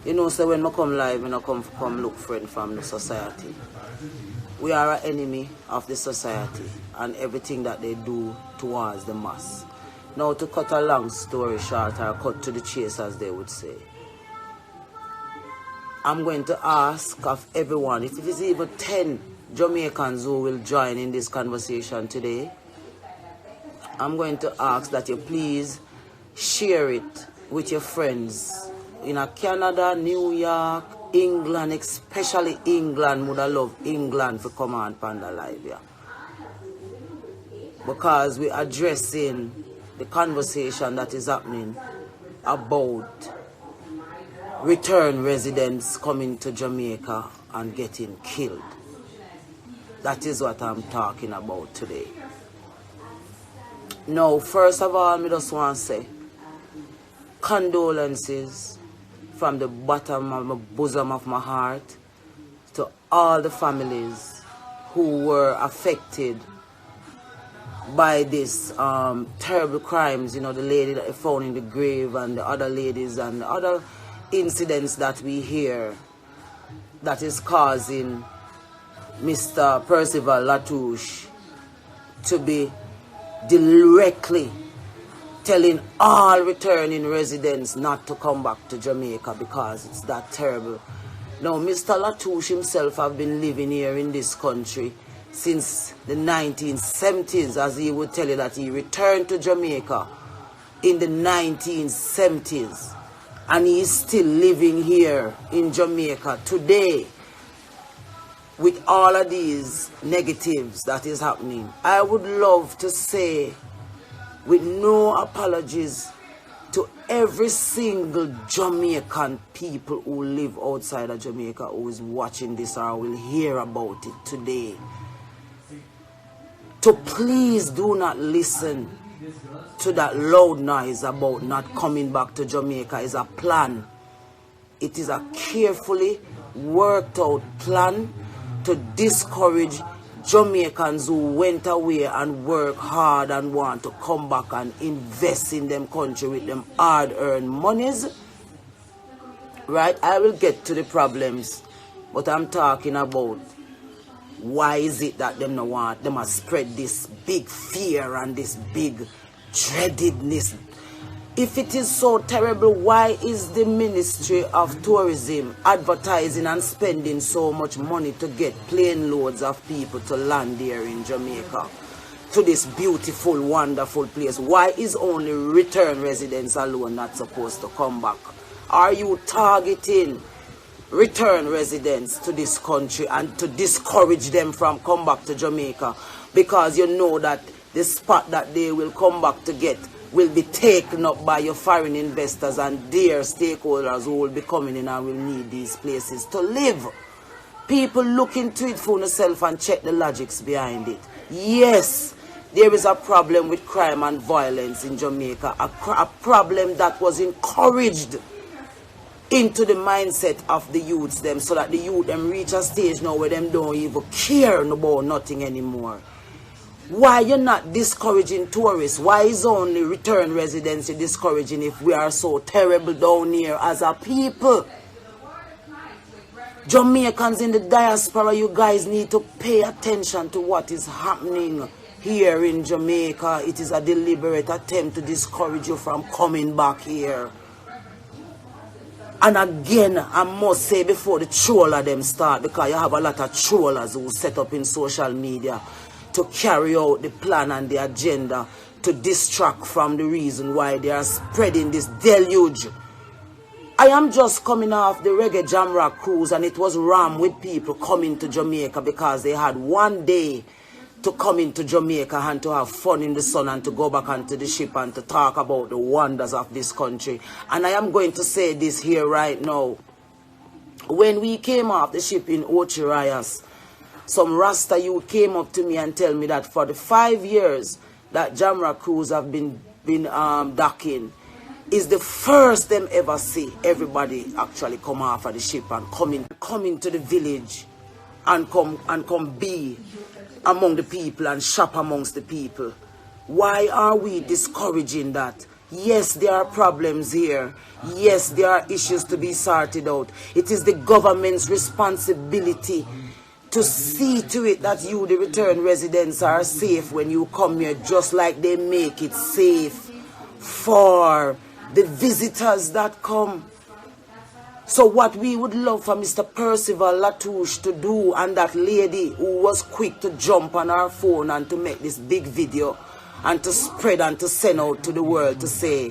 You know, so when I come live, I come look friend from the society. We are an enemy of the society and everything that they do towards the mass. Now, to cut a long story short, or cut to the chase, as they would say, I'm going to ask of everyone, if it is even 10 Jamaicans who will join in this conversation today, I'm going to ask that you please share it with your friends in Canada, New York, England, especially England. Would I love England for come on Panda Live here. Because we're addressing the conversation that is happening about return residents coming to Jamaica and getting killed. That is what I'm talking about today. Now, first of all, I just want to say condolences from the bottom of my bosom of my heart to all the families who were affected by this terrible crimes. You know, the lady that they found in the grave and the other ladies and the other incidents that we hear that is causing Mr. Percival Latouche to be directly telling all returning residents not to come back to Jamaica because it's that terrible. Now, Mr. Latouche himself have been living here in this country since the 1970s, as he would tell you that he returned to Jamaica in the 1970s. And he is still living here in Jamaica today with all of these negatives that is happening. I would love to say, with no apologies, to every single Jamaican people who live outside of Jamaica who is watching this or will hear about it today, to please do not listen to that loud noise about not coming back to Jamaica. Is a plan. It is a carefully worked out plan to discourage Jamaicans who went away and work hard and want to come back and invest in them country with them hard-earned monies. Right? I will get to the problems, but I'm talking about why is it that them no want, them must spread this big fear and this big dreadedness. If it is so terrible, why is the Ministry of Tourism advertising and spending so much money to get plane loads of people to land here in Jamaica, to this beautiful, wonderful place? Why is only return residents alone not supposed to come back? Are you targeting return residents to this country and to discourage them from come back to Jamaica because you know that the spot that they will come back to get will be taken up by your foreign investors and their stakeholders who will be coming in and will need these places to live? People look into it for yourself and check the logics behind it. Yes, there is a problem with crime and violence in Jamaica, a problem that was encouraged into the mindset of the youths them, so that the youth them reach a stage now where them don't even care about nothing anymore. Why you're not discouraging tourists? Why is only return residents you're discouraging if we are so terrible down here as a people? Jamaicans in the diaspora, you guys need to pay attention to what is happening here in Jamaica. It is a deliberate attempt to discourage you from coming back here. And again, I must say before the troller them start, because you have a lot of trollers who set up in social media to carry out the plan and the agenda to distract from the reason why they are spreading this deluge. I am just coming off the Reggae Jam Rock cruise, and it was rammed with people coming to Jamaica because they had one day to come into Jamaica and to have fun in the sun and to go back onto the ship and to talk about the wonders of this country. And I am going to say this here right now. When we came off the ship in Ochirayas, some Rasta youth came up to me and tell me that for the 5 years that Jamra crews have been docking is the first them ever see everybody actually come off of the ship and come into the village and come be among the people and shop amongst the people. Why are we discouraging that? Yes, there are problems here. Yes, there are issues to be sorted out. It is the government's responsibility to see to it that you, the return residents, are safe when you come here, just like they make it safe for the visitors that come. So what we would love for Mr. Percival Latouche to do, and that lady who was quick to jump on her phone and to make this big video and to spread and to send out to the world to say,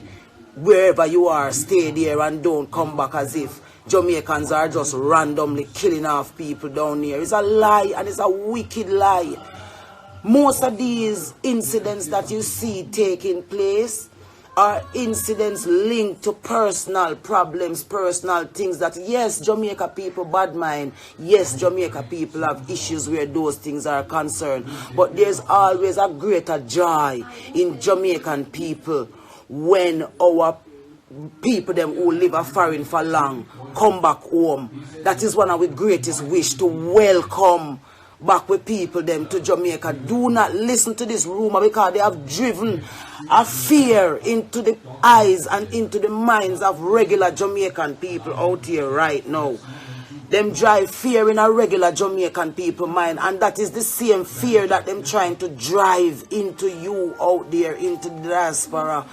wherever you are, stay there and don't come back, as if Jamaicans are just randomly killing off people down here. It's a lie, and it's a wicked lie. Most of these incidents that you see taking place are incidents linked to personal problems, personal things that, yes, Jamaica people bad mind. Yes, Jamaica people have issues where those things are concerned. But there's always a greater joy in Jamaican people when our people them who live a foreign for long come back home. That is one of our greatest wish, to welcome back with people them to Jamaica. Do not listen to this rumor, because they have driven a fear into the eyes and into the minds of regular Jamaican people out here right now. Them drive fear in a regular Jamaican people mind, and that is the same fear that them trying to drive into you out there, into the diaspora,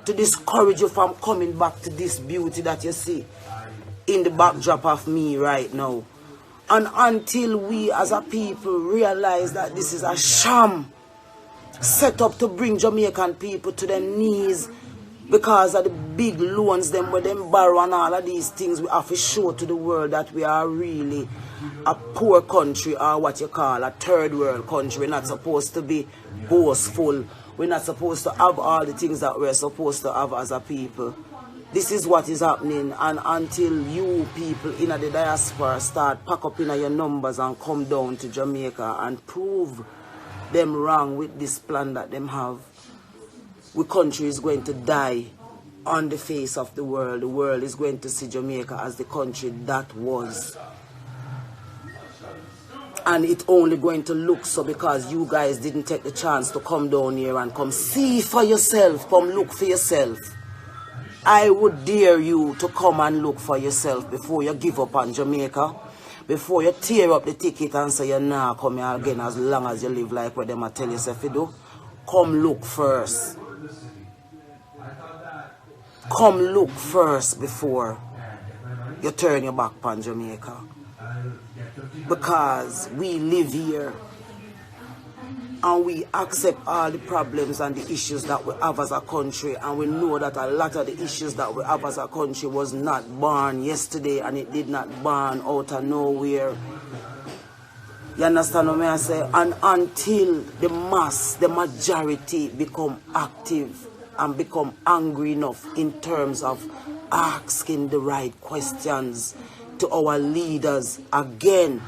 to discourage you from coming back to this beauty that you see in the backdrop of me right now. And until we as a people realize that this is a sham set up to bring Jamaican people to their knees because of the big loans them where them borrow and all of these things, we have to show to the world that we are really a poor country, or what you call a third world country. We're not supposed to be boastful. We're not supposed to have all the things that we're supposed to have as a people. This is what is happening, and until you people in the diaspora start pack up in your numbers and come down to Jamaica and prove them wrong with this plan that them have, our country is going to die on the face of the world. The world is going to see Jamaica as the country that was. And it's only going to look so because you guys didn't take the chance to come down here and come see for yourself, come look for yourself. I would dare you to come and look for yourself before you give up on Jamaica, before you tear up the ticket and say you're not coming again as long as you live like what them I tell yourself you do. Come look first. Come look first before you turn your back on Jamaica. Because we live here and we accept all the problems and the issues that we have as a country, and we know that a lot of the issues that we have as a country was not born yesterday, and it did not born out of nowhere. You understand what I say? And until the mass, the majority become active and become angry enough in terms of asking the right questions to our leaders again,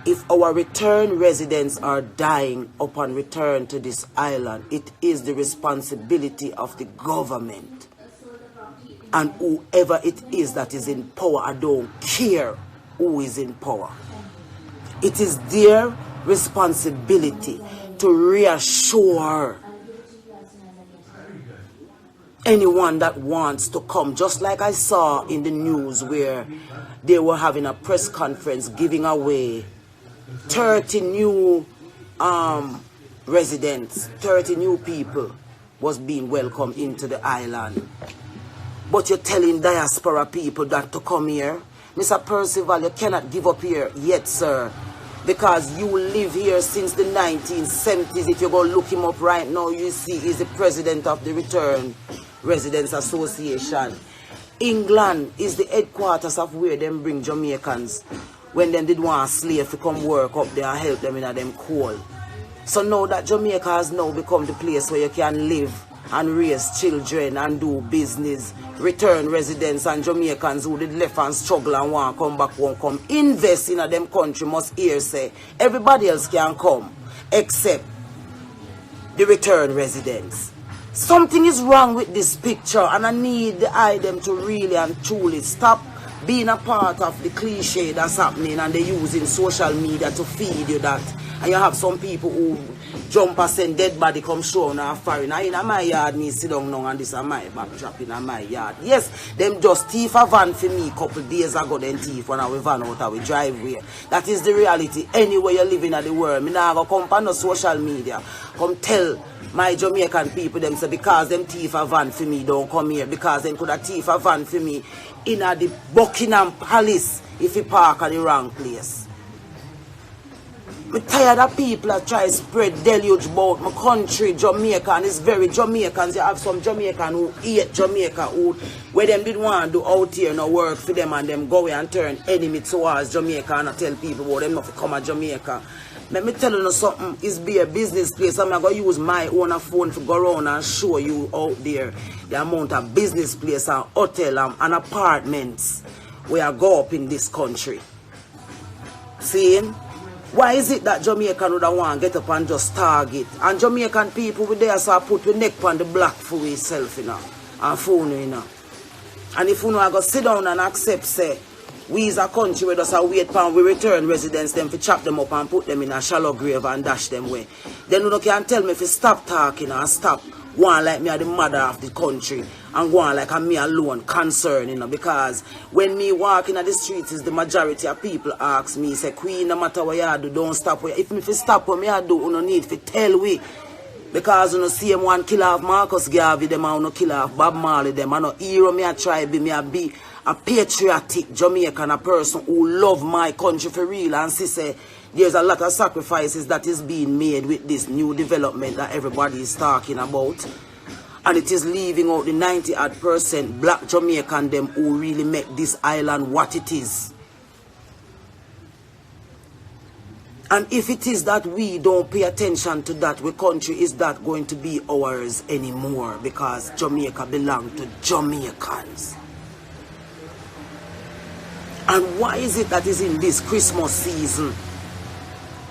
if our return residents are dying upon return to this island, it is the responsibility of the government and whoever it is that is in power. I don't care who is in power. It is their responsibility to reassure anyone that wants to come. Just like I saw in the news where they were having a press conference giving away 30 new residents, 30 new people was being welcomed into the island. But you're telling diaspora people that to come here. Mr. Percival, you cannot give up here yet, sir. Because you live here since the 1970s. If you go look him up right now, you see he's the president of the Return Residents Association. England is the headquarters of where them bring Jamaicans when them did want a slave to come work up there and help them in them coal. So now that Jamaica has now become the place where you can live and raise children and do business, return residents and Jamaicans who did left and struggle and want to come back won't come. Invest in them country must hear say everybody else can come except the return residents. Something is wrong with this picture, and I need the item to really and truly stop being a part of the cliche that's happening, and they're using social media to feed you that. And you have some people who jump and send dead body come show on a foreign. In my yard, me sit down now and this is my backdrop in my yard. Yes, them just thief a van for me a couple days ago, then thief when I van out of the driveway. That is the reality. Anywhere you live in the world, me now go come on no social media, come tell my Jamaican people them say because them thief a van for me don't come here, because them could have thief a van for me in the Buckingham Palace if you park at the wrong place. I'm tired of people that try to spread deluge about my country, Jamaica, and it's very Jamaicans. You have some Jamaicans who hate Jamaica, who where them did want to do out here no work for them, and them go away and turn enemy towards Jamaica and I tell people about them not to come to Jamaica. Let me tell you something, it's be a business place. I'm going to use my own phone to go around and show you out there the amount of business place and hotel and apartments where I go up in this country. See? Why is it that Jamaican would want to get up and just target? And Jamaican people with there so put the neck on the block for itself, you know, and phone, you know. And if you know I go sit down and accept, say, we as a country where just wait for we return residents them to chop them up and put them in a shallow grave and dash them away. Then you can tell me if you stop talking and stop one like me are the mother of the country and go on like I'm me alone concerned, you know, because when me walking at the streets is the majority of people ask me, say, Queen, no matter what you do, don't stop. If me stop what me I do, you no need to tell we. Because you know see him one kill off Marcus Garvey, them and no kill off Bob Marley, them and no hero me I try be me I be a patriotic Jamaican, a person who love my country for real, and see say there's a lot of sacrifices that is being made with this new development that everybody is talking about. And it is leaving out the 90% black Jamaican them who really make this island what it is. And if it is that we don't pay attention to that, our country is not going to be ours anymore, because Jamaica belongs to Jamaicans. And why is it that is in this Christmas season,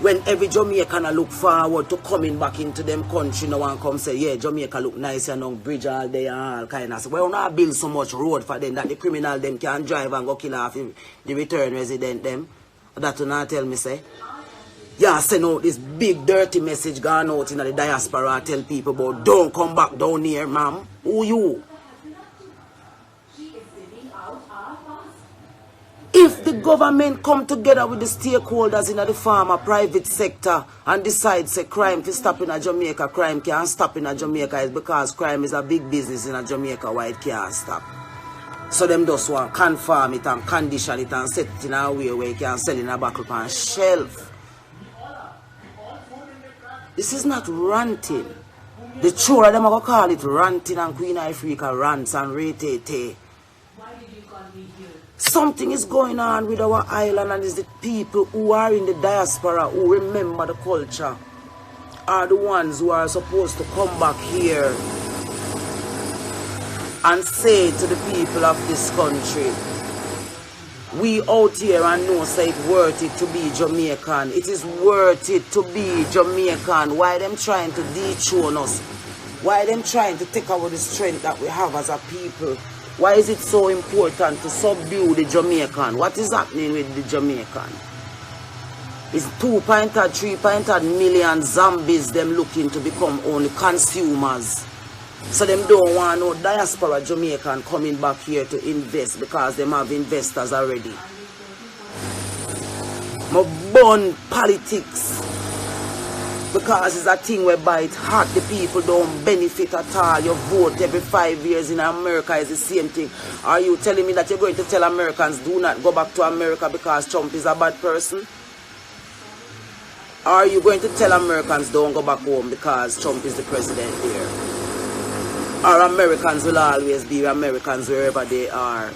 when every Jamaican look forward to coming back into them country, no one come say, yeah, Jamaica look nice and on bridge all day and all kind of stuff. Well, not build so much road for them that the criminal them can drive and go kill off the return resident them. That will not tell me, say. Yeah, send out this big dirty message gone out in the diaspora, tell people about don't come back down here, ma'am. Who you? If the government come together with the stakeholders in the farmer private sector and decide say crime to stop in a Jamaica, crime can't stop in a Jamaica, is because crime is a big business in a Jamaica why it can't stop. So them just want to confirm it and condition it and set it in a way where you can sell in a bottle on shelf. This is not ranting. The true of them are going to call it ranting, and Queen Ifrika rants and rate. Something is going on with our island, and it's the people who are in the diaspora who remember the culture are the ones who are supposed to come back here and say to the people of this country, we out here and know say it's worth it to be Jamaican. It is worth it to be Jamaican. Why them trying to dethrone us? Why them trying to take away the strength that we have as a people? Why is it so important to subdue the Jamaican? What is happening with the Jamaican? It's 2.3 million zombies them looking to become only consumers. So them don't want no diaspora Jamaican coming back here to invest because them have investors already. My born politics, because it's a thing whereby it's hard, the people don't benefit at all. You vote every 5 years in America is the same thing. Are you telling me that you're going to tell Americans do not go back to America because Trump is a bad person? Are you going to tell Americans don't go back home because Trump is the president here? Or Americans will always be Americans wherever they are?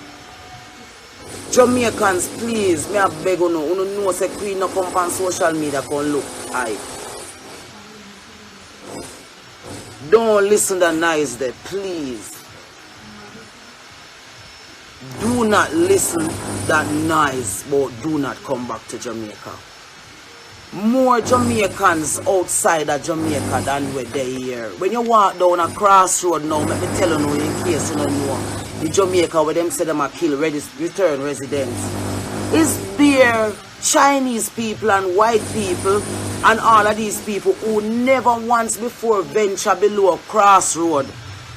Jamaicans, please, me I beg you know say Queen no come on social media come look I. Don't listen to noise there, please. Do not listen that noise, but do not come back to Jamaica. more Jamaicans outside of Jamaica than we're there here. When you walk down a crossroad now, let me tell you now, in case you don't know, the Jamaica where them say them are kill return residents, is bare Chinese people and white people and all of these people who never once before venture below a crossroad.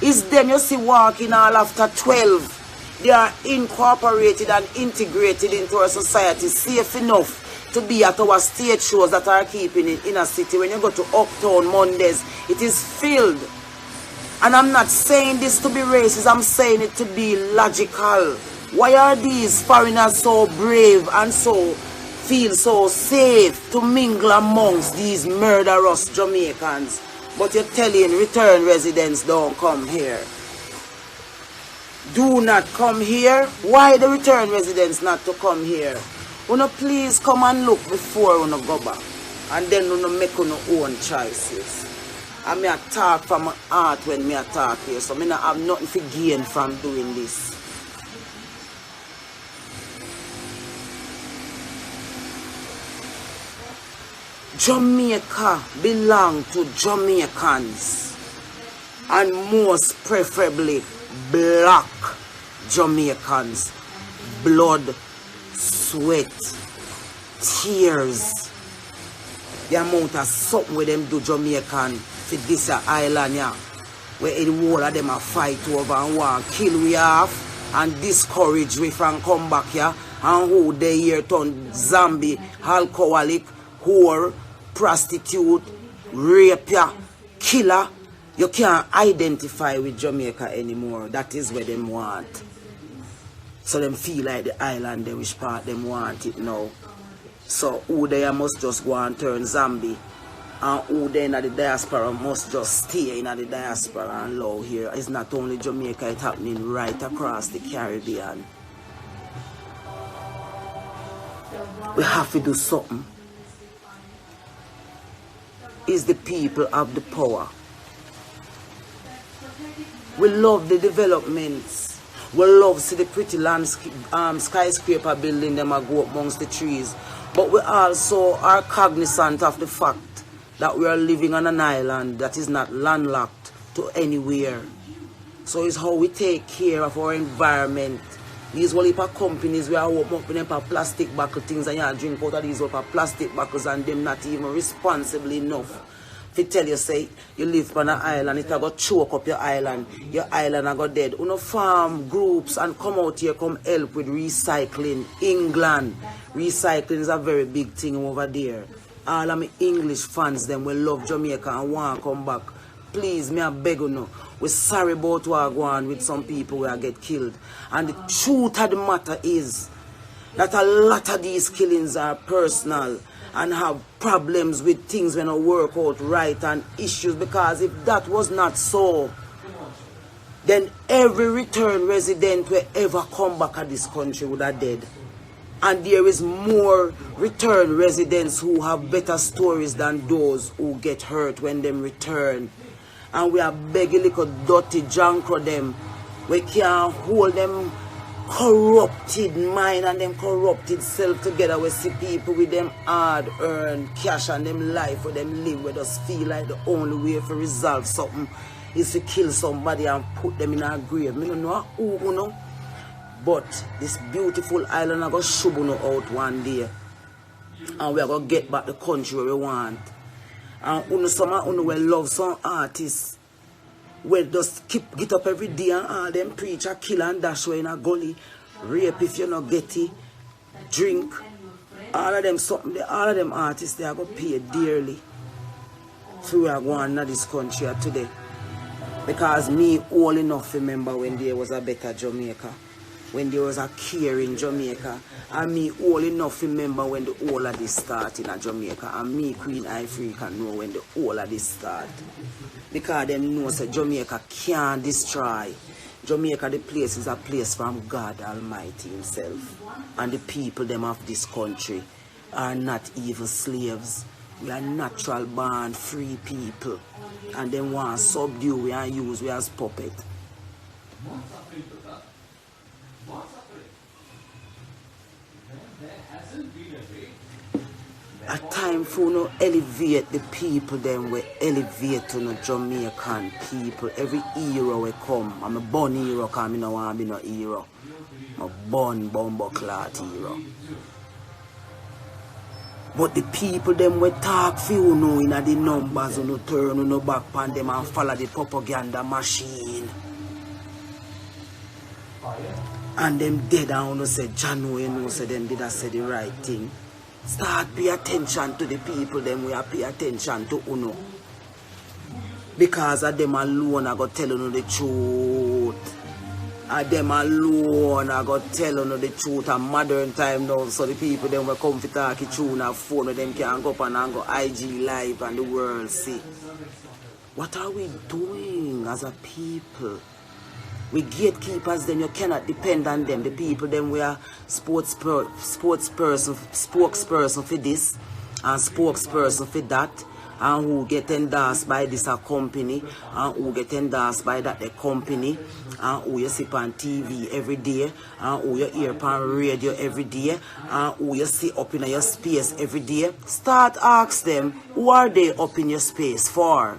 It's them you see walking all after 12. They are incorporated and integrated into our society safe enough to be at our stage shows that are keeping in inner city. When you go to Uptown Mondays, it is filled. And I'm not saying this to be racist, I'm saying it to be logical. Why are these foreigners so brave and feel so safe to mingle amongst these murderous Jamaicans? But you're telling return residents don't come here. Do not come here. Why the return residents not to come here? Una please come and look before una go back. And then una make una own choices. And me a talk from my heart when me a talk here. So me not have nothing to gain from doing this. Jamaica belong to Jamaicans. And most preferably black Jamaicans. Blood, sweat, tears. The amount of something with them do Jamaican for this island here, where the whole of them a fight over and want kill we off and discourage we from come back here and who they here turn zombie, alcoholic, whore, prostitute, rapier, killer. You can't identify with Jamaica anymore. That is where them want. So them feel like the island, they which part them want it now. So who they must just go and turn zombie. And who they in the diaspora must just stay in the diaspora and love here. It's not only Jamaica, it's happening right across the Caribbean. We have to do something. It's the people of the power. We love the developments. We love see the pretty skyscraper building them go up amongst the trees. But we also are cognizant of the fact that we are living on an island that is not landlocked to anywhere. So it's how we take care of our environment. These whole heap of companies we are opening up plastic bottle things and you drink out of these plastic bottles and them not even responsible enough. If you tell you say you live on an island, it will choke up your island will go dead. You know, farm groups and come out here, come help with recycling. England, recycling is a very big thing over there. All of my English fans them will love Jamaica and want to come back. Please, me I beg you now. We're sorry about what go on with some people who get killed. And the truth of the matter is that a lot of these killings are personal and have problems with things when I work out right and issues, because if that was not so, then every return resident will ever come back at this country would have dead. And there is more return residents who have better stories than those who get hurt when them return. And we are begging little dirty junk for them. We can't hold them corrupted mind and them corrupted self together. We see people with them hard-earned cash and them life where them live, where just feel like the only way to resolve something is to kill somebody and put them in a grave. I don't know who, you know. But this beautiful island I go shove out one day. And we are going to get back the country where we want. And some will love some artists. Well, just get up every day and all them preach a kill and dash away in a gully, rape if you not get it, drink. All of them something, all of them artists they are going to pay dearly. So we are going to this country today. Because me old enough remember when there was a better Jamaica. When there was a care in Jamaica. And me old enough remember when the whole of this started in Jamaica. And me, Queen Ifrika, know when the whole of this started. Because them know that Jamaica can't destroy. Jamaica, the place is a place from God Almighty himself. And the people them of this country are not evil slaves. We are natural born free people. And them want to subdue we and use we as puppet. A time for no elevate the people, then we elevate to no Jamaican people. Every hero we come. I'm a born hero because I don't want to be no hero. I'm a born bumbo clot hero. But the people them we talk for you know in the numbers you no turn you no back on them and follow the propaganda machine. And them dead and you say Jano you know say them did I say the right thing. Start pay attention to the people them we are pay attention to Uno. Because of them alone I go tell you the truth. And them alone I go tell you the truth. And modern time now, so the people them will come to talk through on phone with them can go up and go IG live and the world see. What are we doing as a people? We gatekeepers, then you cannot depend on them. The people them we are spokesperson for this and spokesperson for that. And who get endorsed by this company, and who get endorsed by that the company, and who you see on TV every day, and who you hear on radio every day, and who you see up in your space every day. Start ask them, who are they up in your space for?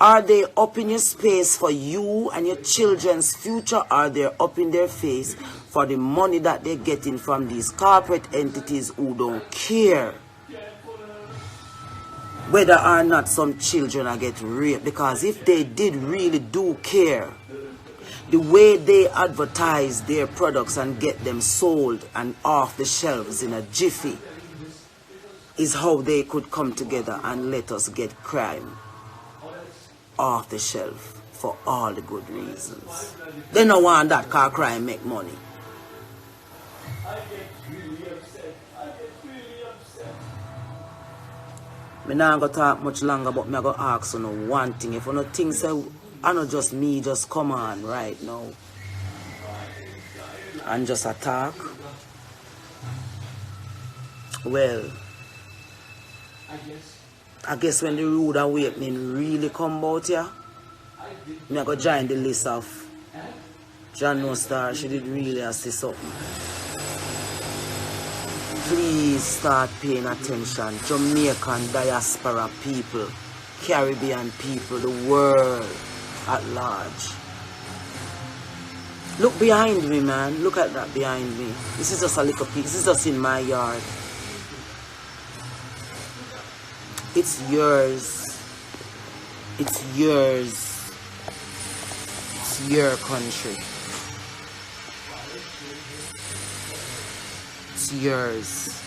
Are they up in your space for you and your children's future? Are they up in their face for the money that they're getting from these corporate entities who don't care whether or not some children are getting raped? Because if they did really do care, the way they advertise their products and get them sold and off the shelves in a jiffy is how they could come together and let us get crime off the shelf for all the good reasons. They don't want that car crime make money. I'm not going to talk much longer, but I'm going to ask you one thing. If you don't think so, I know just me, just come on right now and just attack. Well, I guess when the rude awakening really come about here, I'm going to join the list of John No Star. She did really assist something. Please start paying attention. Jamaican diaspora people, Caribbean people, the world at large. Look behind me, man. Look at that behind me. This is just a little piece. This is just in my yard. It's yours. It's yours. It's your country. It's yours.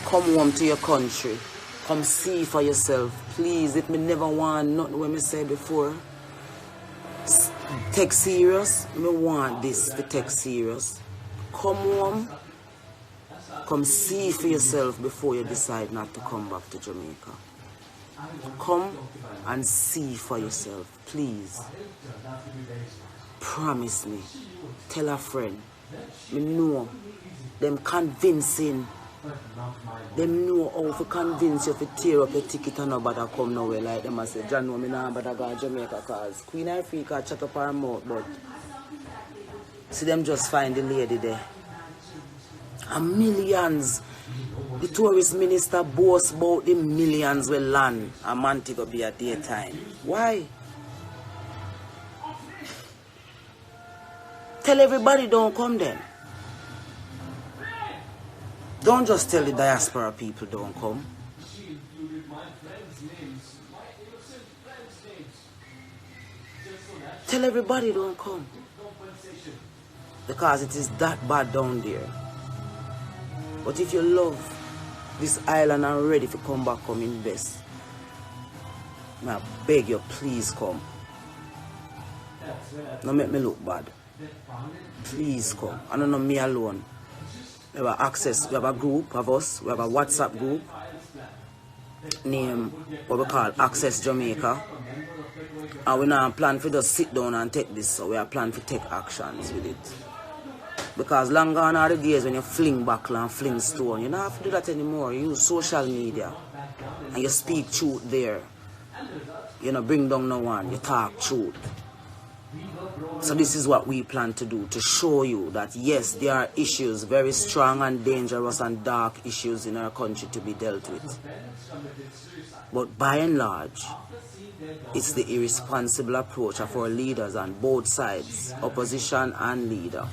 Come home to your country. Come see for yourself. Please, if me never want nothing what me said before, take serious. Me want this to take serious. Come home. Come see for yourself before you decide not to come back to Jamaica. Come and see for yourself, please. Promise me. Tell a friend. Me know. Them convincing. Them know how to convince you to tear up your ticket and nobody come nowhere. Like them I say, John, no, me nah bother go to Jamaica cause Queen Ifrika shut up her mouth, but see them just find the lady there. And millions. The tourist minister boasts about the millions will land a Montego Bay at daytime. Why? Tell everybody don't come then. Don't just tell the diaspora people don't come. Tell everybody don't come. Because it is that bad down there. But if you love this island and ready to come back, come invest. I beg you, please come. Don't make me look bad. Please come. I don't know me alone. We have access, we have a group of us, we have a WhatsApp group named what we call Access Jamaica. And we now plan for just sit down and take this, so we are planning to take actions with it. Because long gone are the days when you fling buckle and fling stone. You don't have to do that anymore. You use social media and you speak truth there. You know, bring down no one, you talk truth. So this is what we plan to do, to show you that yes, there are issues, very strong and dangerous and dark issues in our country to be dealt with. But by and large, it's the irresponsible approach of our leaders on both sides, opposition and leader,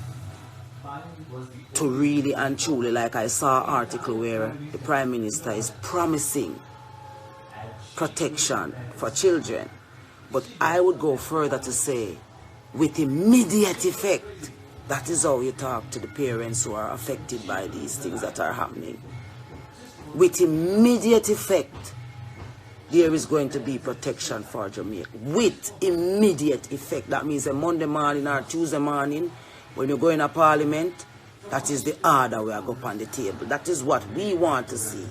to really and truly, like I saw an article where the Prime Minister is promising protection for children. But I would go further to say, with immediate effect, that is how you talk to the parents who are affected by these things that are happening. With immediate effect, there is going to be protection for Jamaica. With immediate effect. That means a Monday morning or Tuesday morning, when you go in a parliament, that is the order we are going on the table. That is what we want to see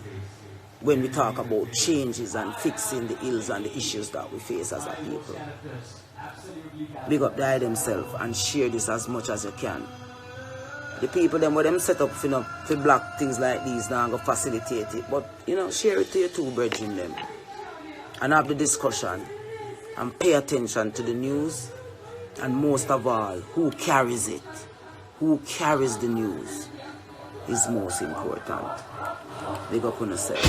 when we talk about changes and fixing the ills and the issues that we face as a people. Big up the themselves and share this as much as you can. The people them where them set up for black things like these now go facilitate it. But share it to your two brethren them. And have the discussion. And pay attention to the news. And most of all, who carries it. Who carries the news is most important. Big up on yourself.